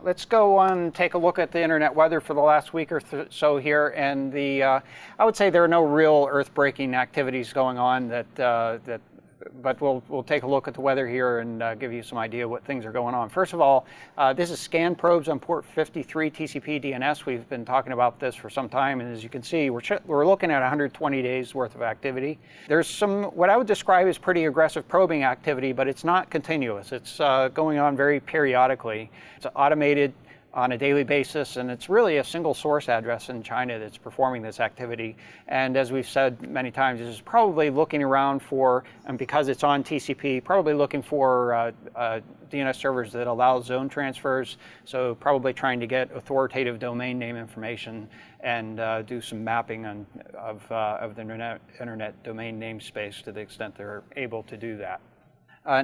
Let's go on and take a look at the internet weather for the last week or so here, and I would say there are no real earth-breaking activities going on but we'll take a look at the weather here and give you some idea what things are going on. First of all, this is scan probes on port 53 TCP DNS. We've been talking about this for some time, and as you can see, we're looking at 120 days worth of activity. There's some what I would describe as pretty aggressive probing activity, but it's not continuous. It's going on very periodically. It's automated on a daily basis, and it's really a single source address in China that's performing this activity. And as we've said many times, it's probably looking around for, and because it's on TCP, probably looking for DNS servers that allow zone transfers, so probably trying to get authoritative domain name information and do some mapping of the internet domain namespace to the extent they're able to do that.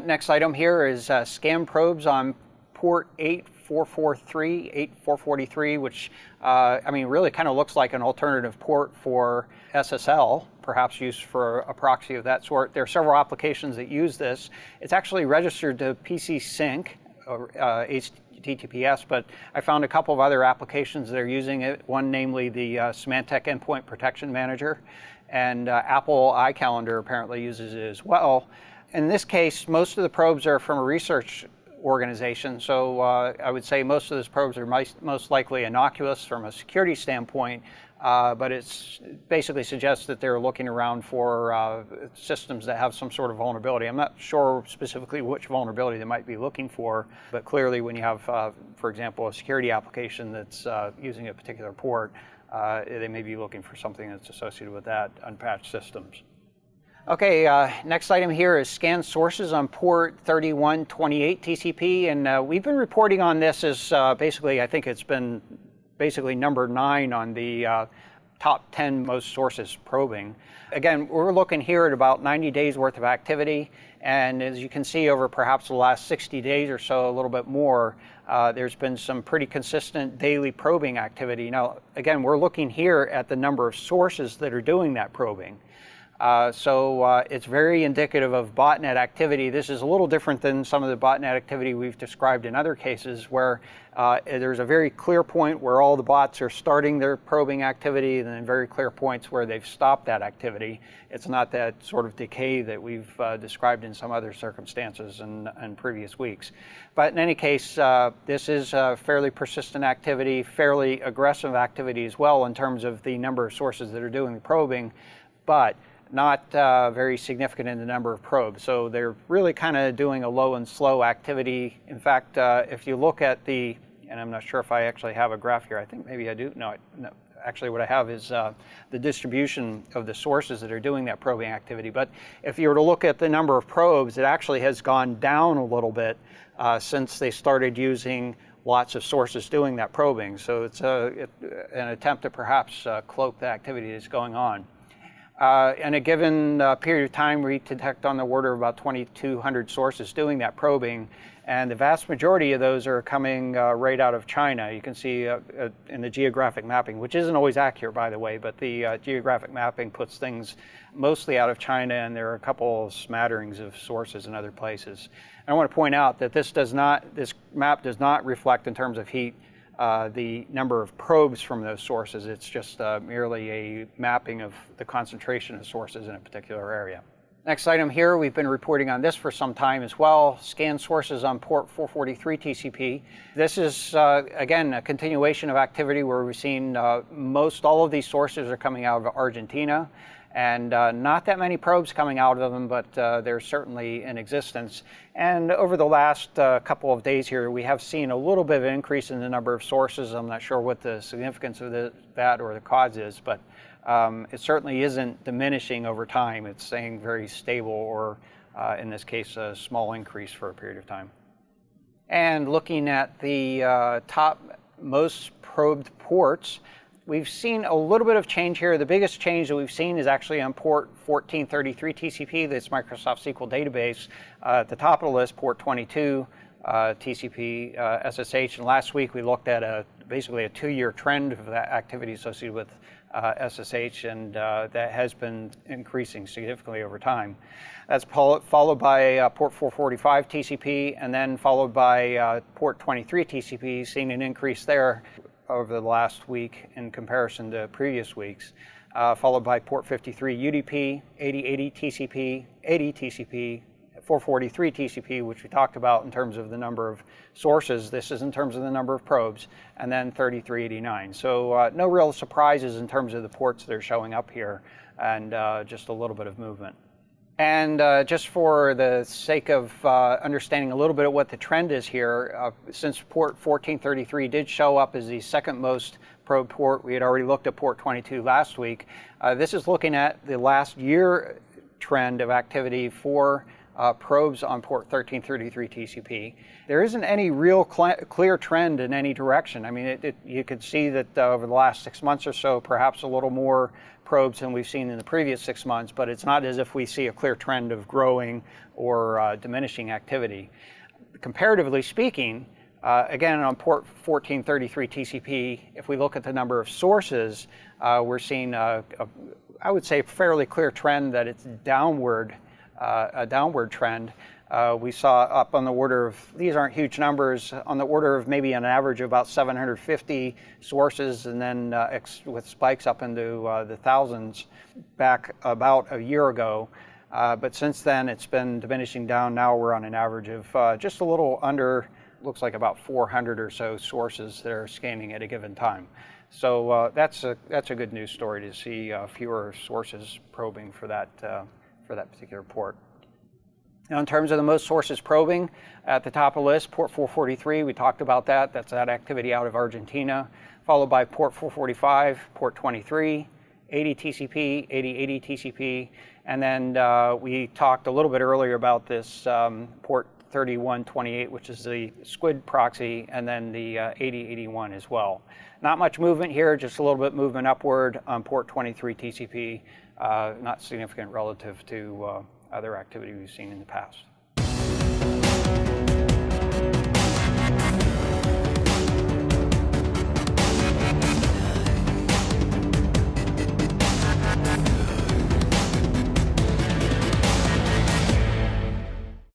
Next item here is scan probes on port 8443, which really kind of looks like an alternative port for SSL, perhaps used for a proxy of that sort. There are several applications that use this. It's actually registered to PC Sync, or HTTPS, but I found a couple of other applications that are using it, one namely the Symantec Endpoint Protection Manager, and Apple iCalendar apparently uses it as well. In this case, most of the probes are from a research organization, so I would say most of those probes are most likely innocuous from a security standpoint, but it basically suggests that they're looking around for systems that have some sort of vulnerability. I'm not sure specifically which vulnerability they might be looking for, but clearly when you have, for example, a security application that's using a particular port, they may be looking for something that's associated with that unpatched systems. Okay, next item here is scan sources on port 3128 TCP, and we've been reporting on this as basically, I think it's been basically number 9 on the top 10 most sources probing. Again, we're looking here at about 90 days worth of activity, and as you can see over perhaps the last 60 days or so, a little bit more, there's been some pretty consistent daily probing activity. Now, again, we're looking here at the number of sources that are doing that probing. So it's very indicative of botnet activity. This is a little different than some of the botnet activity we've described in other cases where there's a very clear point where all the bots are starting their probing activity and then very clear points where they've stopped that activity. It's not that sort of decay that we've described in some other circumstances in previous weeks. But in any case, this is fairly persistent activity, fairly aggressive activity as well in terms of the number of sources that are doing the probing, but not very significant in the number of probes. So they're really kind of doing a low and slow activity. In fact, if you look at the, and I'm not sure if I actually have a graph here, I think maybe I do. No, actually what I have is the distribution of the sources that are doing that probing activity. But if you were to look at the number of probes, it actually has gone down a little bit since they started using lots of sources doing that probing. So it's an attempt to perhaps cloak the activity that's going on. In a given period of time, we detect on the order of about 2,200 sources doing that probing, and the vast majority of those are coming right out of China. You can see in the geographic mapping, which isn't always accurate, by the way, but the geographic mapping puts things mostly out of China, and there are a couple of smatterings of sources in other places. And I want to point out that this map does not reflect in terms of heat the number of probes from those sources. It's just merely a mapping of the concentration of sources in a particular area. Next item here, we've been reporting on this for some time as well, scan sources on port 443 TCP. This is, again, a continuation of activity where we've seen most all of these sources are coming out of Argentina, and not that many probes coming out of them, but they're certainly in existence. And over the last couple of days here, we have seen a little bit of an increase in the number of sources. I'm not sure what the significance of that or the cause is, but it certainly isn't diminishing over time. It's staying very stable, or in this case, a small increase for a period of time. And looking at the top most probed ports, we've seen a little bit of change here. The biggest change that we've seen is actually on port 1433 TCP, that's Microsoft SQL database. At the top of the list, port 22 TCP SSH. And last week we looked at basically a 2-year trend of that activity associated with SSH, and that has been increasing significantly over time. That's followed by port 445 TCP, and then followed by port 23 TCP, seeing an increase there over the last week in comparison to previous weeks, followed by port 53 UDP, 8080 TCP, 80 TCP, 443 TCP, which we talked about in terms of the number of sources. This is in terms of the number of probes, and then 3389. So no real surprises in terms of the ports that are showing up here, and just a little bit of movement. And just for the sake of understanding a little bit of what the trend is here, since port 1433 did show up as the second most probe port, we had already looked at port 22 last week. This is looking at the last year trend of activity for probes on port 1333 TCP. There isn't any real clear trend in any direction. I mean, you could see that over the last 6 months or so, perhaps a little more probes than we've seen in the previous 6 months, but it's not as if we see a clear trend of growing or diminishing activity. Comparatively speaking, again, on port 1433 TCP, if we look at the number of sources, we're seeing, I would say, a fairly clear trend that it's downward, a downward trend. We saw up on the order of, these aren't huge numbers, on the order of maybe an average of about 750 sources, and then with spikes up into the thousands back about a year ago. But since then, it's been diminishing down. Now we're on an average of just a little under, looks like about 400 or so sources that are scanning at a given time. So that's a good news story to see fewer sources probing for that particular port. Now, in terms of the most sources probing, at the top of the list, port 443, we talked about that. That's that activity out of Argentina, followed by port 445, port 23, 80 TCP, 8080 TCP, and then we talked a little bit earlier about this port 3128, which is the SQUID proxy, and then the 8081 as well. Not much movement here, just a little bit movement upward on port 23 TCP, not significant relative to other activity we've seen in the past.